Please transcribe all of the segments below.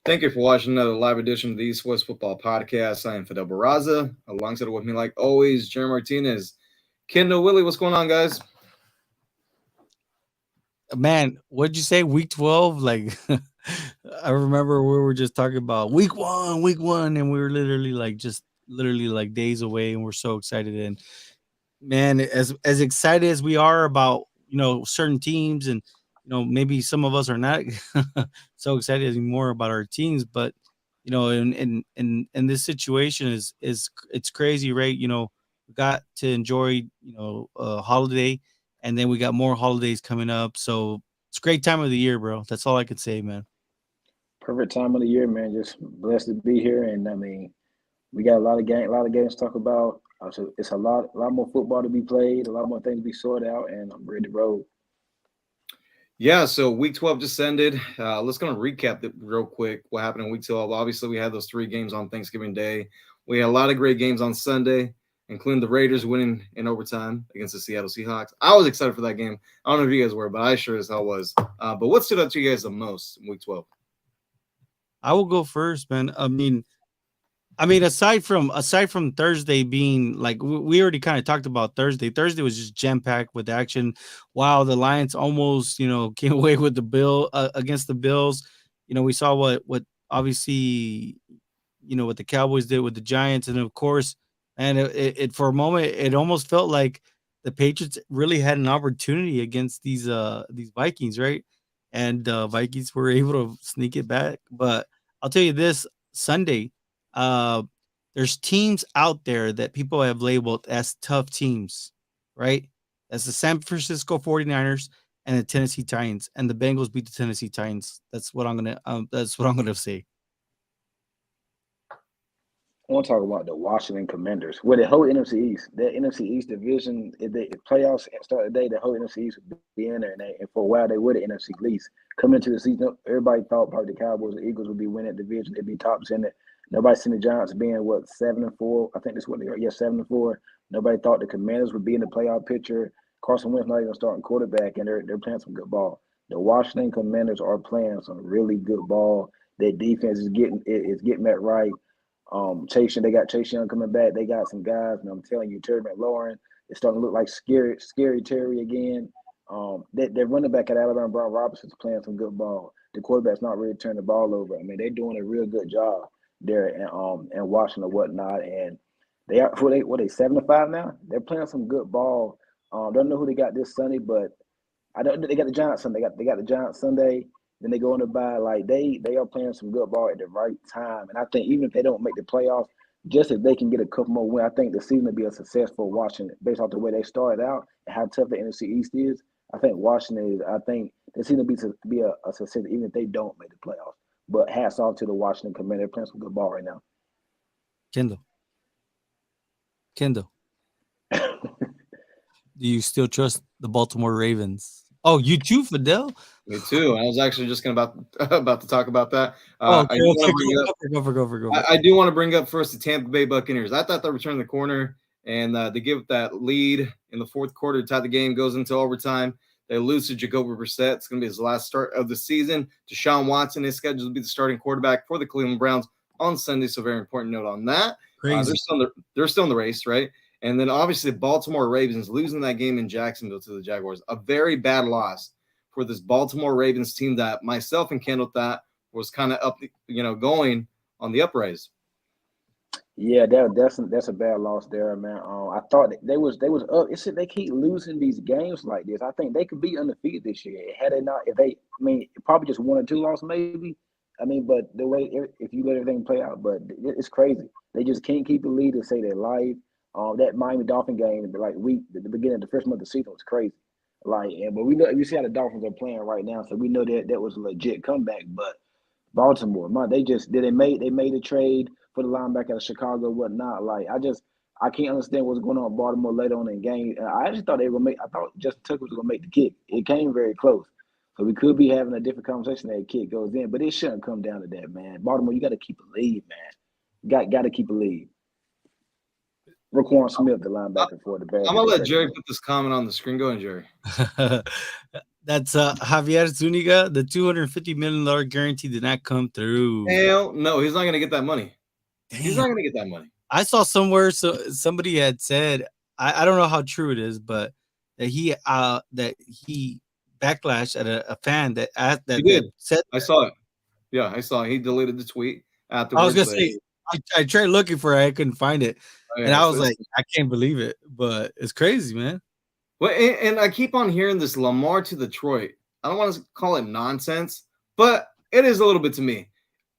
Thank you for watching another live edition of the East West Football Podcast. I am Fidel Barraza. Alongside with me, like always, Jerry Martinez. Kendall Willie, what's going on, guys? Man, what'd you say? Week 12? Like, I remember we were just talking about week one, and we were literally like days away, and we're so excited. And man, as excited as we are about certain teams, and maybe some of us are not so excited anymore about our teams, but in this situation is it's crazy, right? We got to enjoy a holiday, and then we got more holidays coming up, so it's a great time of the year, bro. That's all I could say, man. Perfect time of the year, man. Just blessed to be here, and I mean, we got a lot of games to talk about. So it's a lot more football to be played, a lot more things to be sorted out, and I'm ready to roll. Yeah, so week 12 just ended. Let's going to recap it real quick what happened in week 12. Obviously, we had those 3 games on Thanksgiving Day. We had a lot of great games on Sunday, including the Raiders winning in overtime against the Seattle Seahawks. I was excited for that game. I don't know if you guys were, but I sure as hell was. But what stood out to you guys the most in week 12? I will go first, man. I mean, aside from Thursday being like we already kind of talked about Thursday. Thursday was just jam packed with action. Wow, the Lions almost came away with the bill against the Bills. We saw what obviously what the Cowboys did with the Giants, and of course, and it for a moment it almost felt like the Patriots really had an opportunity against these Vikings, right? And Vikings were able to sneak it back. But I'll tell you this: Sunday, uh, there's teams out there that people have labeled as tough teams, right? That's the San Francisco 49ers and the Tennessee Titans, and the Bengals beat the Tennessee Titans. That's what I'm gonna say. I want to talk about the Washington Commanders. Well, the whole NFC East, that NFC East division, if playoffs start today, the whole NFC East would be in there. And for a while, they were the NFC least. Coming into the season, everybody thought probably the Cowboys or Eagles would be winning the division. They'd be tops in it. Nobody seen the Giants being, 7-4. I think that's what they are. Yeah, 7-4. Nobody thought the Commanders would be in the playoff picture. Carson Wentz not even starting quarterback, and they're playing some good ball. The Washington Commanders are playing some really good ball. Their defense is getting that right. They got Chase Young coming back. They got some guys, and I'm telling you, Terry McLaurin is starting to look like scary Terry again. Their running back at Alabama, Brown Robinson's playing some good ball. The quarterback's not really turning the ball over. I mean, they're doing a real good job there and Washington and whatnot. And they are what they 7-5 now. They're playing some good ball. Don't know who they got this Sunday, but I don't. They got the Giants Sunday. They got the Giants Sunday. Then they go on to buy like they are playing some good ball at the right time. And I think even if they don't make the playoffs, just if they can get a couple more wins, I think the season will be a success for Washington based off the way they started out and how tough the NFC East is. I think Washington is. I think the season will be a success even if they don't make the playoffs. But hats off to the Washington Commanders. They're playing some good ball right now. Kendall, Kendall, do you still trust the Baltimore Ravens? Oh, you too, Fidel? Me too. I was actually just gonna about to talk about that. Oh, I okay, do want okay, to bring up go for. I do want to bring up first the Tampa Bay Buccaneers. I thought they returned the corner and they give that lead in the fourth quarter to tie the game, goes into overtime. They lose to Jacoby Brissett. It's going to be his last start of the season. Deshaun Watson is scheduled to be the starting quarterback for the Cleveland Browns on Sunday. So very important note on that. Crazy. They're still in the race, right? And then obviously Baltimore Ravens losing that game in Jacksonville to the Jaguars. A very bad loss for this Baltimore Ravens team that myself and Kendall thought was kind of up, going on the uprise. Yeah, that's a bad loss there, man. I thought they was up. It's they keep losing these games like this. I think they could be undefeated this year had they not. If they, I mean, probably just 1 or 2 losses maybe. I mean, but the way if you let everything play out, but it's crazy. They just can't keep the lead to say their life. That Miami Dolphin game, like the beginning of the first month of the season was crazy. Like, but we see how the Dolphins are playing right now, so we know that was a legit comeback. But Baltimore, man, they made a trade for the linebacker out of Chicago, whatnot. Like I can't understand what's going on in Baltimore later on in the game. I actually thought they were gonna make. I thought Justin Tucker was gonna make the kick. It came very close, so we could be having a different conversation. That kick goes in, but it shouldn't come down to that, man. Baltimore, you got to keep a lead, man. Got to keep a lead. Roquan Smith, the linebacker for the Bears. I'm gonna let Jerry put this comment on the screen. Go ahead, Jerry. That's Javier Zuniga. The $250 million guarantee did not come through. Hell no, he's not going to get that money. He's not Damn. going to get that money. I saw somewhere somebody had said, I don't know how true it is, but that he backlashed at a fan that He did. said I saw it. Yeah, I saw it. He deleted the tweet afterwards. I was gonna say I tried looking for it, I couldn't find it. Oh, and I was like, I can't believe it, but it's crazy, man. Well, and I keep on hearing this Lamar to Detroit. I don't want to call it nonsense, but it is a little bit to me.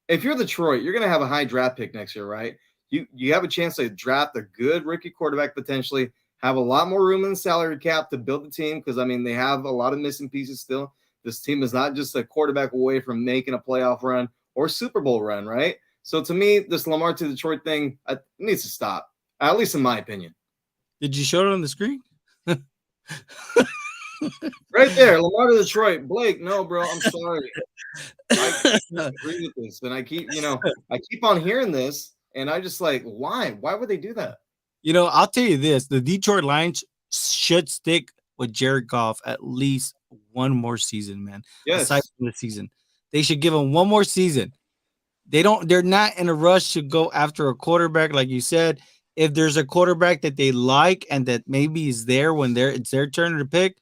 If you're Detroit, you're going to have a high draft pick next year, right? You have a chance to draft a good rookie quarterback potentially, have a lot more room in the salary cap to build the team because, I mean, they have a lot of missing pieces still. This team is not just a quarterback away from making a playoff run or Super Bowl run, right? So to me, this Lamar to Detroit thing needs to stop, at least in my opinion. Did you show it on the screen? Right there, Lamar to Detroit. Blake, no, bro, I'm sorry. I agree with this, and I keep on hearing this, and I just like, why? Why would they do that? I'll tell you this: the Detroit Lions should stick with Jared Goff at least one more season, man. Yes. Aside from the season, they should give him one more season. They're not in a rush to go after a quarterback, like you said. If there's a quarterback that they like and that maybe is there when it's their turn to pick,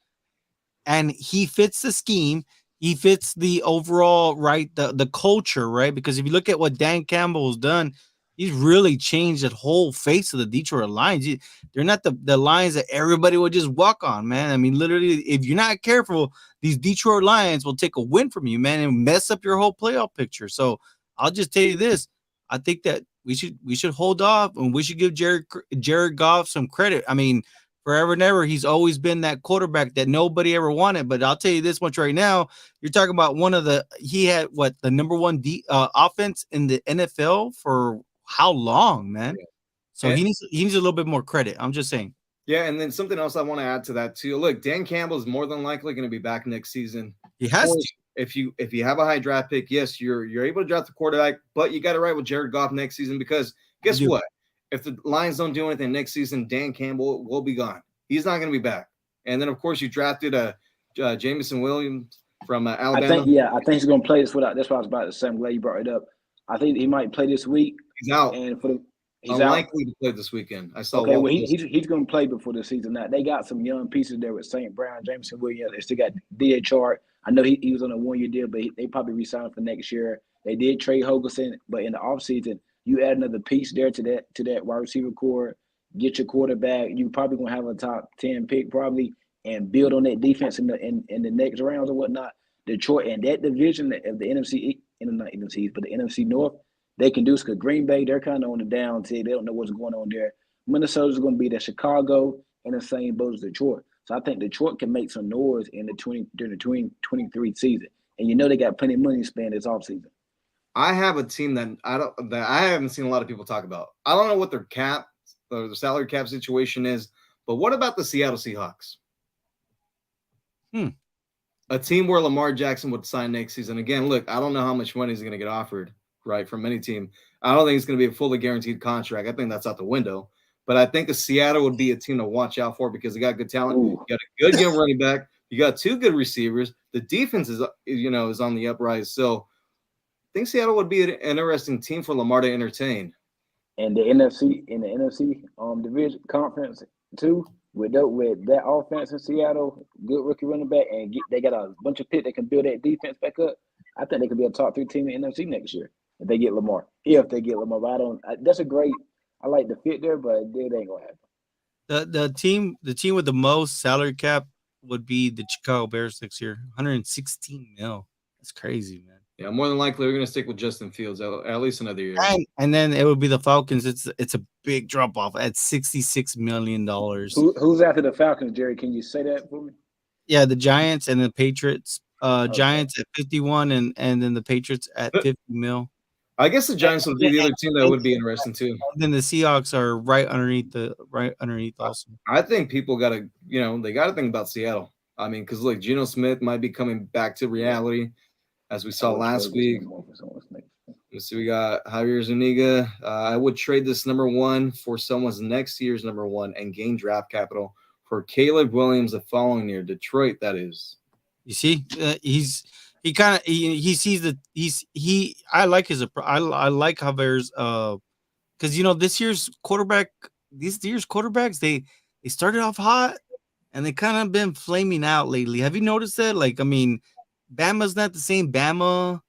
and he fits the scheme, he fits the overall, right, the culture, right? Because if you look at what Dan Campbell has done, he's really changed the whole face of the Detroit Lions. They're not the Lions that everybody would just walk on, man. I mean, literally, if you're not careful, these Detroit Lions will take a win from you, man, and mess up your whole playoff picture. So I'll just tell you this. I think that we should hold off, and we should give Jared Goff some credit. I mean, forever and ever, he's always been that quarterback that nobody ever wanted. But I'll tell you this much right now: you're talking about he had the number one offense in the NFL for how long, man? Yeah. So he needs a little bit more credit. I'm just saying. Yeah, and then something else I want to add to that too. Look, Dan Campbell is more than likely going to be back next season. He has to. If you have a high draft pick, yes, you're able to draft the quarterback, but you got to ride with Jared Goff next season because guess what? If the Lions don't do anything next season, Dan Campbell will be gone. He's not going to be back. And then of course you drafted Jameson Williams from Alabama. I think he's going to play this without. That's what I was about to say. I'm glad you brought it up. I think he might play this week. He's out. And he's unlikely to play this weekend. I saw. Okay, well he's going to play before the season. Now they got some young pieces there with St. Brown, Jameson Williams. They still got DHR. I know he was on a 1-year deal, but they probably re-signed for next year. They did trade Hogerson, but in the offseason, you add another piece there to that wide receiver core, get your quarterback. You probably gonna have a top 10 pick probably, and build on that defense in the next rounds or whatnot. Detroit and that division of the NFC, not NFC East, but the NFC North, they can do this because Green Bay, they're kind of on the down tick. They don't know what's going on there. Minnesota's going to be the Chicago in the same boat as Detroit. So I think Detroit can make some noise during the 2023 season. And they got plenty of money to spend this offseason. I have a team that I haven't seen a lot of people talk about. I don't know what their cap or the salary cap situation is, but what about the Seattle Seahawks? A team where Lamar Jackson would sign next season. Again, look, I don't know how much money he's going to get offered, right, from any team. I don't think it's going to be a fully guaranteed contract. I think that's out the window. But I think Seattle would be a team to watch out for because they got good talent. You got a good young running back. You got two good receivers. The defense is on the uprise. So I think Seattle would be an interesting team for Lamar to entertain. And the NFC division conference too, with that offense in Seattle, good rookie running back, and they got a bunch of picks that can build that defense back up. I think they could be a top 3 team in the NFC next year if they get Lamar. But that's a great. I like the fit there, but it ain't gonna happen. The team with the most salary cap would be the Chicago Bears next year, 116 mil. That's crazy, man. Yeah, more than likely we're gonna stick with Justin Fields at least another year. And then it would be the Falcons. It's a big drop off at $66 million. Who's after the Falcons, Jerry? Can you say that for me? Yeah, the Giants and the Patriots. Giants at 51 and then the Patriots at 50 mil. I guess the Giants would be the other team that would be interesting too. And then the Seahawks are right underneath also. I think people gotta think about Seattle. I mean, because look, Geno Smith might be coming back to reality, as we saw last week. So we got Javier Zuniga. I would trade this number 1 for someone's next year's number 1 and gain draft capital for Caleb Williams the following year. Detroit, that is. You see, he kind of he sees that I like his I like Javier's because this year's quarterbacks they started off hot and they kind of been flaming out lately. Have you noticed that? Like, I mean, Bama's not the same Bama.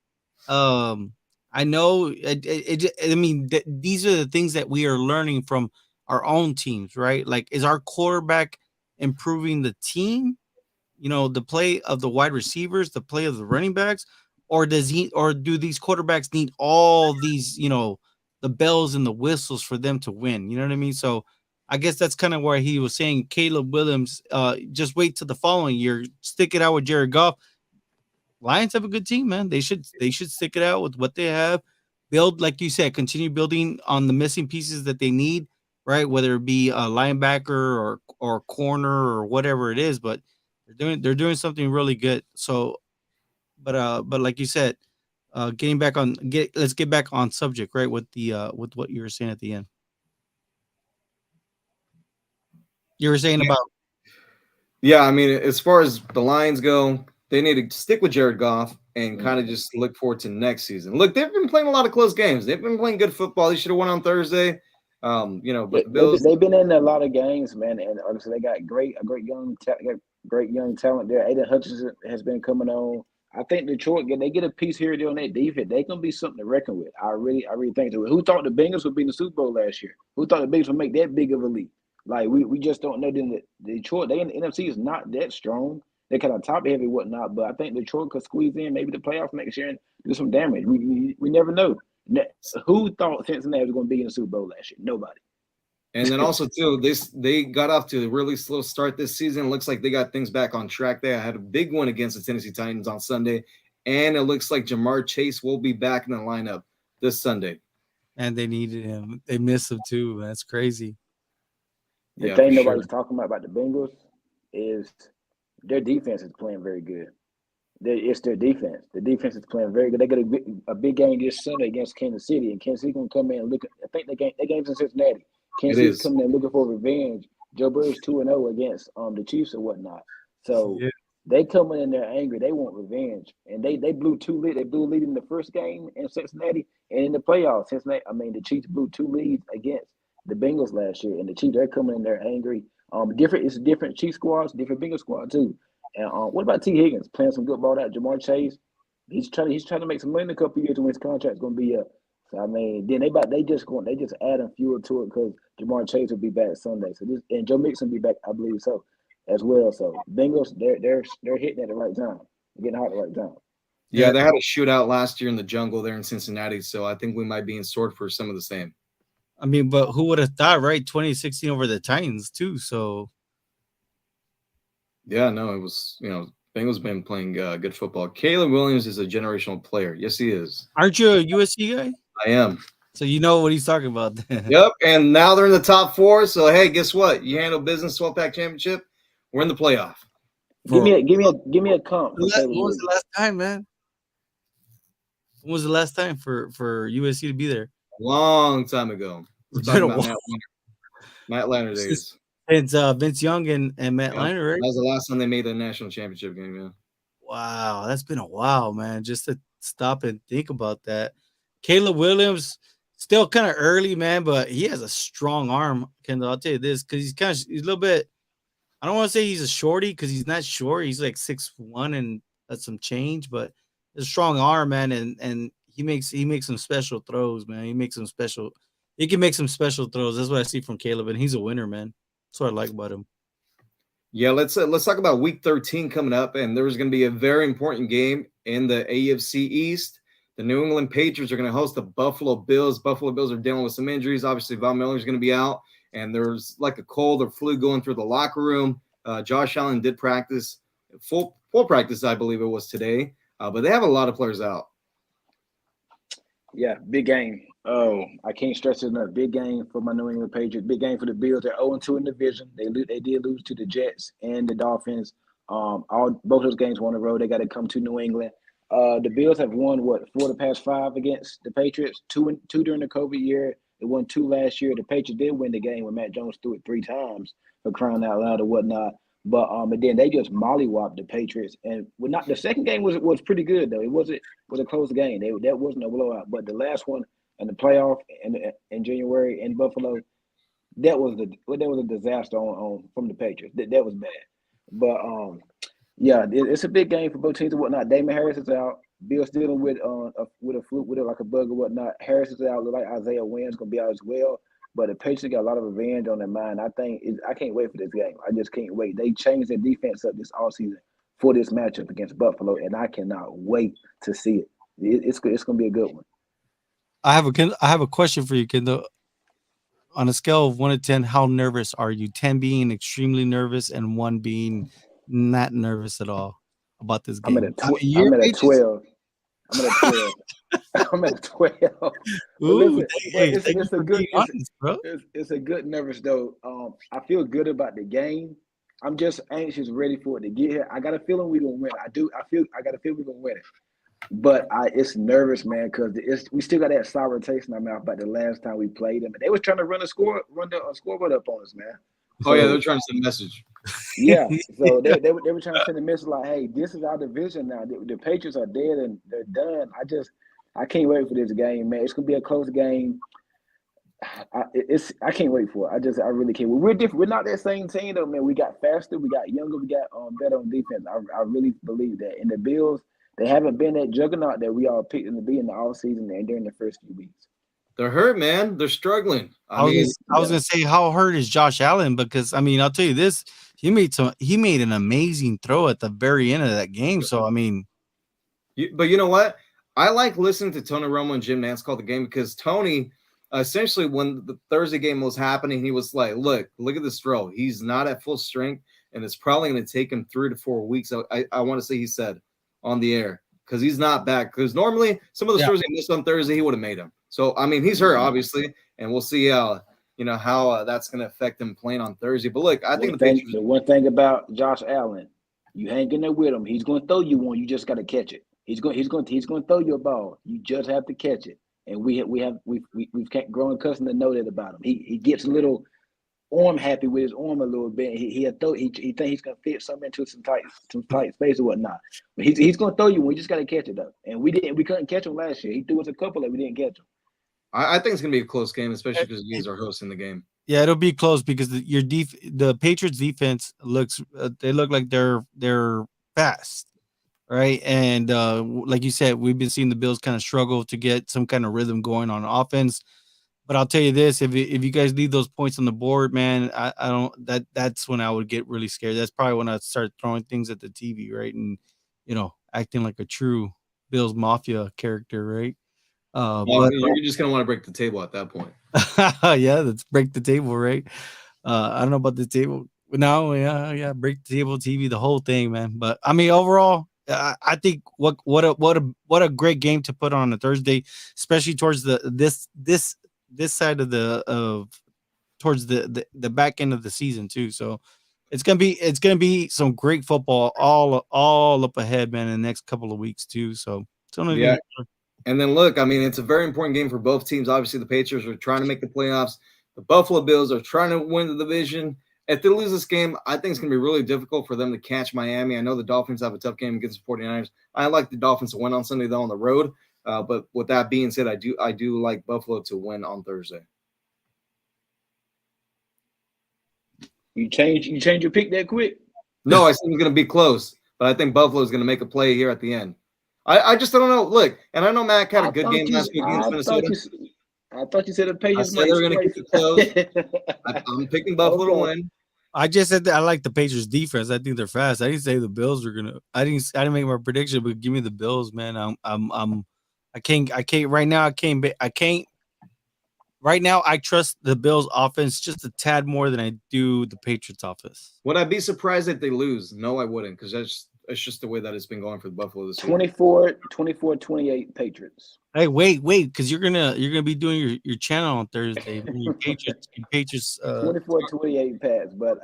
I know. I mean, these are the things that we are learning from our own teams, right? Like, is our quarterback improving the team? The play of the wide receivers, the play of the running backs, or do these quarterbacks need all these, the bells and the whistles for them to win? You know what I mean? So I guess that's kind of where he was saying Caleb Williams, just wait till the following year, stick it out with Jared Goff. Lions have a good team, man. They should stick it out with what they have. Build, like you said, continue building on the missing pieces that they need, right? Whether it be a linebacker or corner or whatever it is, but they're doing something really good. So, but like you said, let's get back on subject, right? With with what you were saying at the end. You were saying about. Yeah, I mean, as far as the Lions go, they need to stick with Jared Goff and kind of just look forward to next season. Look, they've been playing a lot of close games. They've been playing good football. They should have won on Thursday. But the Bills, they've been in a lot of games, man, and obviously they got great young talent there. Aiden Hutchinson has been coming on. I think Detroit, they get a piece here or there on that defense. They're gonna be something to reckon with. I really think so. Who thought the Bengals would be in the Super Bowl last year? Who thought the Bengals would make that big of a leap? Like we just don't know. Then Detroit, they in the NFC is not that strong. They're kind of top heavy, whatnot. But I think Detroit could squeeze in maybe the playoffs next year and do some damage. We never know. Who thought Cincinnati was going to be in the Super Bowl last year? Nobody. And then also too, they got off to a really slow start this season. Looks like they got things back on track. They had a big one against the Tennessee Titans on Sunday, and it looks like Jamar Chase will be back in the lineup this Sunday. And they needed him. They miss him too. That's crazy. The thing nobody's talking about the Bengals is their defense is playing very good. It's their defense. The defense is playing very good. They got a big game this Sunday against Kansas City, and Kansas City gonna come in and look. I think the game's in Cincinnati. Kansas City's coming in looking for revenge. Joe Burrow's 2-0 against the Chiefs or whatnot. So they coming in there angry. They want revenge, and they blew two leads. They blew a lead in the first game in Cincinnati, and in the playoffs, the Chiefs blew two leads against the Bengals last year, and the Chiefs, they're coming in there angry. It's different Chiefs squads, different Bengals squad too. And what about T. Higgins playing some good ball out? Jamar Chase, he's trying to make some money in a couple of years when his contract's going to be up. So I mean, then they just adding fuel to it because Jamar Chase will be back Sunday. So and Joe Mixon will be back, I believe so, as well. So Bengals, they're hitting at the right time, getting hot at the right time. Yeah, they had a shootout last year in the jungle there in Cincinnati, so I think we might be in store for some of the same. I mean, but who would have thought, right? 2016 over the Titans too. So. Yeah, no, it was, Bengals been playing good football. Caleb Williams is a generational player. Yes, he is. Aren't you a USC guy? I am. So you know what he's talking about. Yep, and now they're in the top 4. So hey, guess what? You handle business, 12-pack championship. We're in the playoff. Give me a comp. When was the last time, man? When was the last time for USC to be there? A long time ago. We're talking about Matt Leinart days. It's Vince Young and Matt Leinart, right? That was the last time they made the national championship game, yeah. Wow, that's been a while, man. Just to stop and think about that. Caleb Williams, still kind of early, man, but he has a strong arm, Kendall. I'll tell you this, because he's a little bit, I don't want to say he's a shorty, because he's not short. He's like 6'1" and that's some change, but a strong arm, man, and he makes some special throws, man. He can make some special throws. That's what I see from Caleb, and he's a winner, man. That's what I like about him. Yeah, let's talk about Week 13 coming up, and there's going to be a very important game in the AFC East. The New England Patriots are going to host the Buffalo Bills. Buffalo Bills are dealing with some injuries. Obviously, Von Miller is going to be out, and there's like a cold or flu going through the locker room. Josh Allen did practice, full practice, I believe it was today, but they have a lot of players out. Yeah, big game. Oh, I can't stress it enough. Big game for my New England Patriots. Big game for the Bills. They're 0-2 in the division. They did lose to the Jets and the Dolphins. Both those games were on the road. They got to come to New England. The Bills have won 4 of the past 5 against the Patriots. 2 during the COVID year. They won 2 last year. The Patriots did win the game when Matt Jones threw it 3 times for crying out loud or whatnot. And then they just mollywopped the Patriots. And not the second game was pretty good though. It was a close game. That wasn't a blowout. But the last one in the playoff in January in Buffalo, that was a disaster on from the Patriots. That was bad. But yeah, it's a big game for both teams and whatnot. Damon Harris is out. Bill's dealing with a fluke, with like a bug or whatnot. Harris is out. Look like Isaiah Wynn's gonna be out as well. But the Patriots got a lot of revenge on their mind. I can't wait for this game. I just can't wait. They changed their defense up this offseason for this matchup against Buffalo, and I cannot wait to see it. It's going to be a good one. I have a question for you, Kendall. On a scale of 1 to 10, how nervous are you? 10 being extremely nervous and 1 being not nervous at all about this game. I'm at a 12. I'm at a 12. I'm at 12. Ooh, It's a good nervous though. I feel good about the game. I'm just anxious, ready for it to get here. I got a feeling we're gonna win. I got a feeling we're gonna win it. But it's nervous, man, because we still got that sour taste in our mouth about the last time we played them. They was trying to run the scoreboard up on us, man. So, yeah, they're trying to send a message. Yeah, so they were trying to send a message like, "Hey, this is our division now. The Patriots are dead and they're done." I can't wait for this game, man. It's gonna be a close game. I can't wait for it. I really can't. We're different. We're not that same team though, man. We got faster, we got younger, we got better on defense. I really believe that. And the Bills, they haven't been that juggernaut that we all picked them to be in the offseason and during the first few weeks. They're hurt, man. They're struggling. I was gonna say, how hurt is Josh Allen? Because I mean, I'll tell you this: he made an amazing throw at the very end of that game. So I mean, but you know what? I like listening to Tony Romo and Jim Nantz call the game because Tony, essentially, when the Thursday game was happening, he was like, "Look at this throw. He's not at full strength, and it's probably going to take him 3 to 4 weeks." I want to say he said on the air because he's not back. Because normally, some of the throws he missed on Thursday, he would have made them. So I mean, he's hurt obviously, and we'll see how that's going to affect him playing on Thursday. But look, I think the one thing about Josh Allen, you hang in there with him. He's going to throw you one. You just got to catch it. He's going to throw you a ball. You just have to catch it. And we've grown accustomed to know that about him. He gets a little arm happy with his arm a little bit. He thinks he's going to fit something into some tight space or whatnot. But he's going to throw you one. You just got to catch it though. And we couldn't catch him last year. He threw us a couple that we didn't catch him. I think it's going to be a close game, especially because you guys are hosting the game. Yeah, it'll be close because the Patriots defense looks like they're fast, right? And like you said, we've been seeing the Bills kind of struggle to get some kind of rhythm going on offense. But I'll tell you this: if you guys leave those points on the board, man, I don't. That's when I would get really scared. That's probably when I'd start throwing things at the TV, right? And acting like a true Bills Mafia character, right? You're just gonna want to break the table at that point. Yeah, let's break the table, right? I don't know about the table. No, yeah, break the table, TV, the whole thing, man. But I mean, overall, I think what a great game to put on a Thursday, especially towards this side of towards the back end of the season too. So it's gonna be some great football all up ahead, man, in the next couple of weeks too. So it's only And then look, I mean, it's a very important game for both teams. Obviously, the Patriots are trying to make the playoffs. The Buffalo Bills are trying to win the division. If they lose this game, I think it's going to be really difficult for them to catch Miami. I know the Dolphins have a tough game against the 49ers. I like the Dolphins to win on Sunday, though, on the road. But with that being said, I do like Buffalo to win on Thursday. You change your pick that quick? No, I said it's going to be close, but I think Buffalo is going to make a play here at the end. I just don't know. Look, and I know Mac had a good game last week against Minnesota. I thought you said the Patriots. I said they were going to keep it close. I'm picking Buffalo to win. I just said that I like the Patriots defense. I think they're fast. I didn't say the Bills are gonna. I didn't make my prediction, but give me the Bills, man. I can't right now. I can't. Right now, I trust the Bills offense just a tad more than I do the Patriots offense. Would I be surprised if they lose? No, I wouldn't, because it's just the way that it's been going for the Buffalo this year. 24-28 Patriots. Hey, wait, because you're gonna be doing your channel on Thursday. Your Patriots 24-28 Pats, but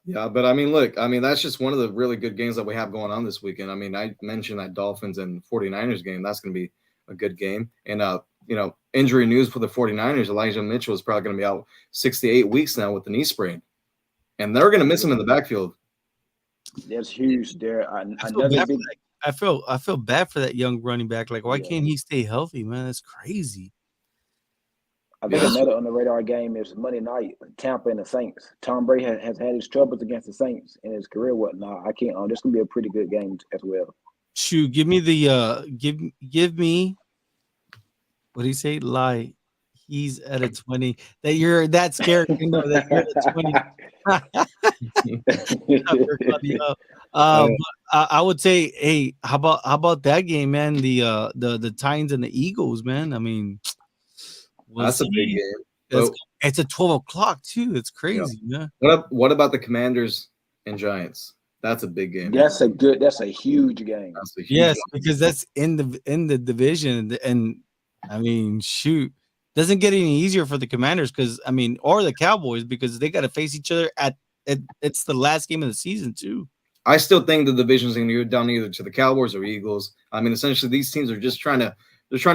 yeah, but I mean, look, I mean, that's just one of the really good games that we have going on this weekend. I mean, I mentioned that Dolphins and 49ers game. That's going to be a good game. And injury news for the 49ers, Elijah Mitchell is probably going to be out 6 to 8 weeks now with the knee sprain. and they're going to miss him in the backfield. That's huge there. I feel Another bad big. for that. I feel bad for that young running back. Like, why Yeah. can't he stay healthy, man? That's crazy. I think Yeah. another on the radar game is Monday night, Tampa and the Saints. Tom Brady has had his troubles against the Saints in his career. Whatnot. I can't. This gonna be a pretty good game as well. Shoot, give me the give me what do you say? Lie. He's at a 20. That you're that scared, you know, that you're at a 20. We're cutting up. But I would say, hey, how about that game, man? The Titans and the Eagles, man. I mean, we'll That's a big see. game. It's at 12 o'clock too. It's crazy, man. What about the Commanders and Giants? That's a big game. That's a huge game. That's a huge Yes, one. because that's in the division, and I mean, shoot, doesn't get any easier for the Commanders because I mean, or the Cowboys because they got to face each other it's the last game of the season too. I still think the division's going to go down either to the Cowboys or Eagles. I mean, essentially, these teams are just trying to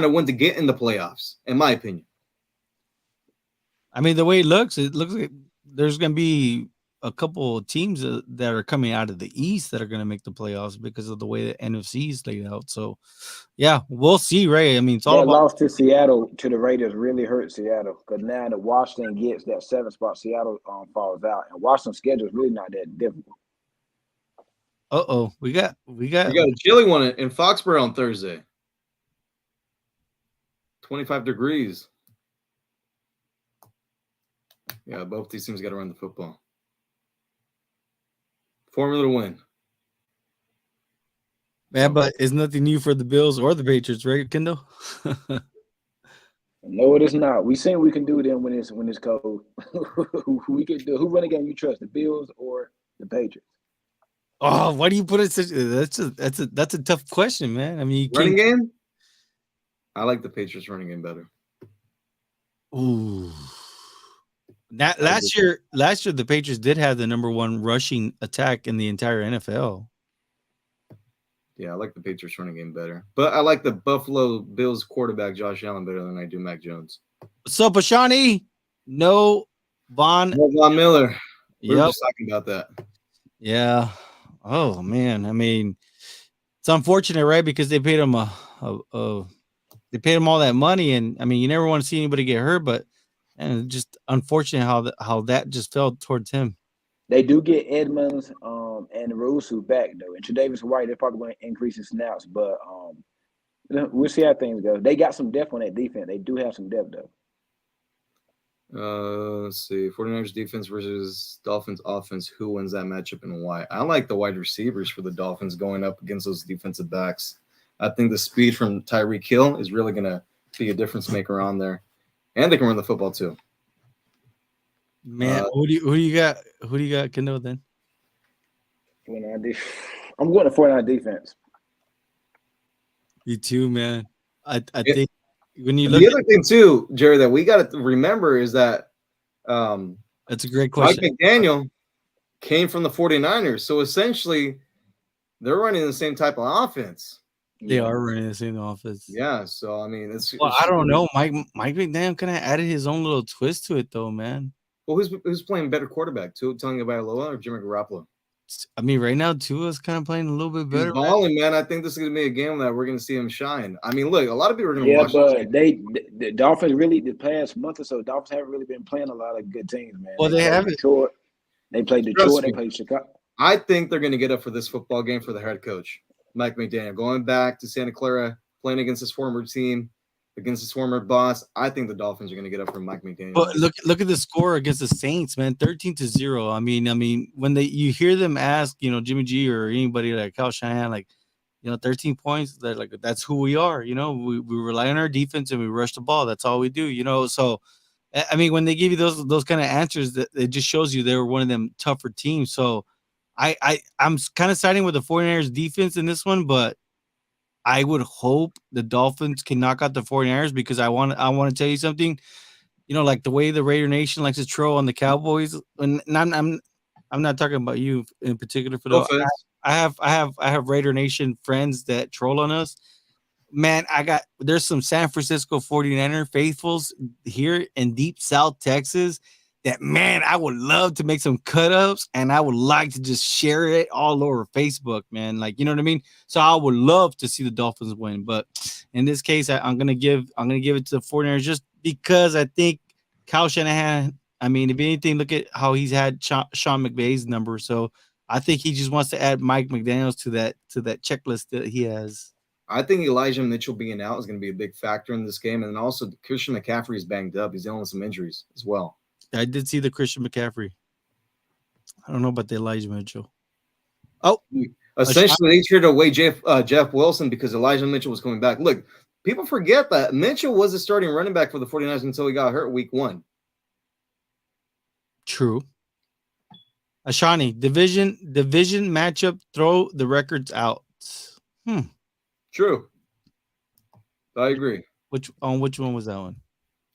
win to get in the playoffs, in my opinion. I mean, the way it looks like there's going to be a couple of teams that are coming out of the East that are going to make the playoffs because of the way the NFC is laid out. So, yeah, we'll see, Ray. I mean, it's all That about loss to Seattle to the Raiders really hurt Seattle because now that Washington gets that 7th spot, Seattle falls out, and Washington's schedule is really not that difficult. we got a chilly one in Foxborough on Thursday. 25 degrees. Yeah, both these teams got to run the football. Formula to win. Man, but it's nothing new for the Bills or the Patriots, right, Kendall? No, it is not. We seen we can do them when it's cold. We can do. Who run a game you trust, the Bills or the Patriots? Oh, why do you put it such? That's a tough question, man. I mean, you Running can't. game? I like the Patriots running game better. Ooh. Last year, the Patriots did have the number one rushing attack in the entire NFL. Yeah, I like the Patriots running game better. But I like the Buffalo Bills quarterback, Josh Allen, better than I do Mac Jones. So, Pashani, no Von Miller. We were Yep. just talking about that. Yeah. Oh, man. I mean, it's unfortunate, right? Because they paid him they paid him all that money. And, I mean, you never want to see anybody get hurt, but and just unfortunate how that just fell towards him. They do get Edmonds and Rusu back though, and Tre'Davious White. They're probably going to increase his snaps, but we'll see how things go. They got some depth on that defense. They do have some depth though. Let's see. 49ers defense versus Dolphins offense. Who wins that matchup and why? I like the wide receivers for the Dolphins going up against those defensive backs. I think the speed from Tyreek Hill is really going to be a difference maker on there. And they can run the football too. Man, who do you got? Who do you got, Kendall, then? I'm going to 49 defense. You too, man. I think when you the look other thing too, Jerry, that we got to remember is that that's a great question. Mike McDaniel came from the 49ers. So essentially they're running the same type of offense. They are running the same offense. Yeah, so I mean, I don't know. Mike McDaniel kind of added his own little twist to it, though, man. Well, who's playing better quarterback, Tua Tagovailoa or Jimmy Garoppolo? I mean, right now Tua's kind of playing a little bit better. He's balling, man. I think this is going to be a game that we're going to see him shine. I mean, look, a lot of people are going to watch. Yeah, but the Dolphins really the past month or so, Dolphins haven't really been playing a lot of good teams, man. Well, they haven't. Detroit. They played Detroit. They played Chicago. I think they're going to get up for this football game for the head coach, Mike McDaniel, going back to Santa Clara, playing against his former team, against his former boss. I think the Dolphins are going to get up for Mike McDaniel. But look at the score against the Saints, man, 13-0. I mean, when you hear them ask, Jimmy G or anybody like Kyle Shanahan, like, 13 points, they're like, that's who we are. We rely on our defense and we rush the ball. That's all we do. So, I mean, when they give you those kind of answers, that it just shows you they were one of them tougher teams. So, I'm kind of siding with the 49ers defense in this one, but I would hope the Dolphins can knock out the 49ers because I want to tell you something, like the way the Raider Nation likes to troll on the Cowboys. And I'm not talking about you in particular, for the I have Raider Nation friends that troll on us. Man, there's some San Francisco 49er faithfuls here in deep South Texas that, man, I would love to make some cut-ups and I would like to just share it all over Facebook, man. Like, you know what I mean? So I would love to see the Dolphins win. But in this case, I'm gonna give it to the 49ers just because I think Kyle Shanahan, I mean, if anything, look at how he's had Sean McVay's number. So I think he just wants to add Mike McDaniels to that checklist that he has. I think Elijah Mitchell being out is going to be a big factor in this game. And then also Christian McCaffrey is banged up. He's dealing with some injuries as well. I did see the Christian McCaffrey. I don't know about the Elijah Mitchell. Oh, essentially, they traded away Jeff Wilson because Elijah Mitchell was coming back. Look, people forget that Mitchell was the starting running back for the 49ers until he got hurt week 1. True. Ashani, division matchup, throw the records out. True. I agree. Which one was that one?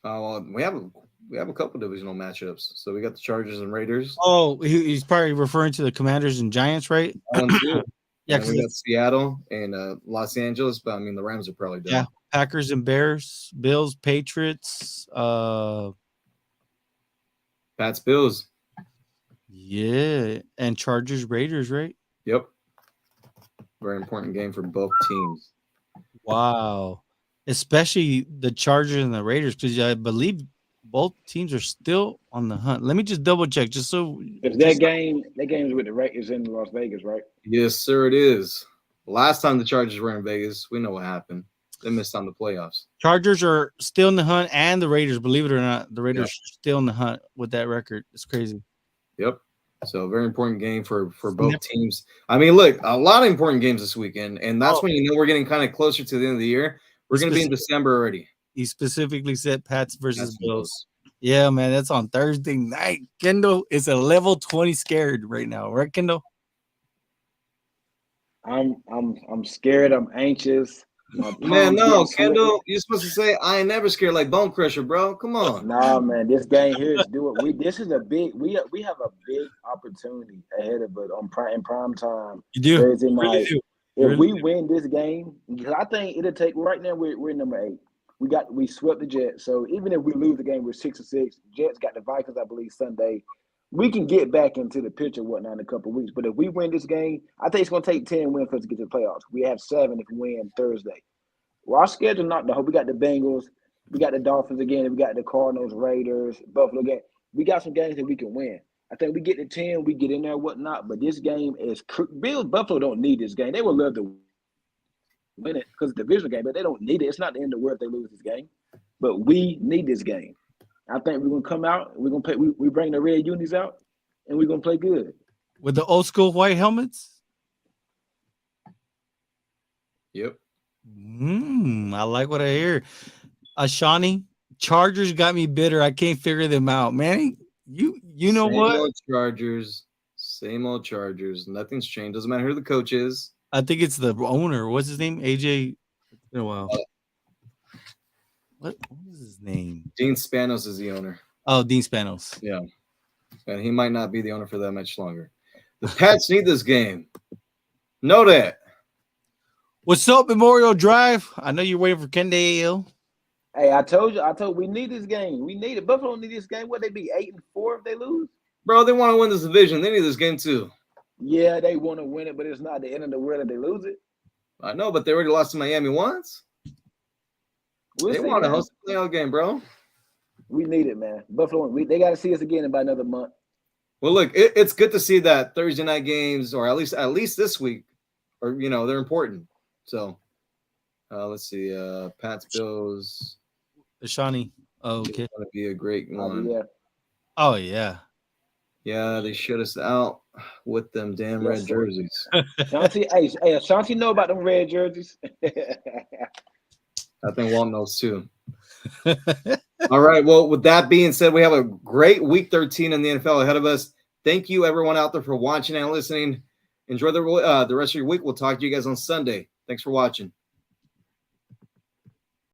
Well, we have a couple divisional matchups. So we got the Chargers and Raiders. Oh, he's probably referring to the Commanders and Giants, right? Yeah, we got Seattle and Los Angeles, but I mean the Rams are probably done. Yeah, Packers and Bears, Bills, Patriots, Pats, Bills. Yeah, and Chargers, Raiders, right? Yep. Very important game for both teams. Wow. Especially the Chargers and the Raiders, because I believe both teams are still on the hunt. Let me just double check, just so. If that game's with the Raiders in Las Vegas, right? Yes, sir, it is. Last time the Chargers were in Vegas, we know what happened. They missed on the playoffs. Chargers are still in the hunt, and the Raiders, believe it or not, the Raiders are still in the hunt with that record. It's crazy. Yep. So very important game for both teams. I mean, look, a lot of important games this weekend, and that's when you know we're getting kind of closer to the end of the year. We're going to be in December already. He specifically said Pats versus Bills. Yeah, man, that's on Thursday night. Kendall is a level 20 scared right now, right, Kendall? I'm scared. I'm anxious. Man, no, Kendall, you're supposed to say I ain't never scared like Bone Crusher, bro. Come on. Nah, man, this game here is do it. This is a big. We have a big opportunity ahead of us in prime time. You do. Thursday night. Really do. If we win this game, because I think it'll take. Right now, we're number 8. We swept the Jets. So even if we lose the game, we're 6-6. Jets got the Vikings, I believe, Sunday. We can get back into the picture whatnot in a couple of weeks. But if we win this game, I think it's going to take 10 wins for us to get to the playoffs. We have 7 if we win Thursday. Well, our schedule not the whole. We got the Bengals, we got the Dolphins again, and we got the Cardinals, Raiders, Buffalo game. We got some games that we can win. I think we get to 10, we get in there, whatnot. But this game is Bills. Buffalo don't need this game. They would love to win it because it's a divisional game, but they don't need it. It's not the end of the world if they lose this game. But we need this game. I think we're gonna come out. We're gonna play. We bring the red unis out, and we're gonna play good with the old school white helmets. Yep. I like what I hear. Ashani, Chargers got me bitter. I can't figure them out, man. You know same what? Old Chargers, same old Chargers. Nothing's changed. Doesn't matter who the coach is. I think it's the owner. What's his name? AJ. It's been a while. What is his name? Dean Spanos is the owner. Oh, Dean Spanos. Yeah. And he might not be the owner for that much longer. The Pats need this game. Know that. What's up, Memorial Drive? I know you're waiting for Kendall. Hey, I told we need this game. We need it. Buffalo need this game. What they be 8-4 if they lose? Bro, they want to win this division. They need this game too. Yeah, they want to win it, but it's not the end of the world if they lose it. I know, but they already lost to Miami once. They want to host a playoff game, bro. We need it, man. Buffalo, they got to see us again in about another month. Well, look, it's good to see that Thursday night games, or at least this week, or they're important. So, let's see, Pats Bills. Ashani. Oh, okay. It's gonna be a great one. Yeah. Oh yeah. Yeah, they shut us out with them damn red jerseys. Ashanti, hey, Ashanti know about them red jerseys. I think Walt knows too. All right. Well, with that being said, we have a great week 13 in the NFL ahead of us. Thank you, everyone out there, for watching and listening. Enjoy the rest of your week. We'll talk to you guys on Sunday. Thanks for watching.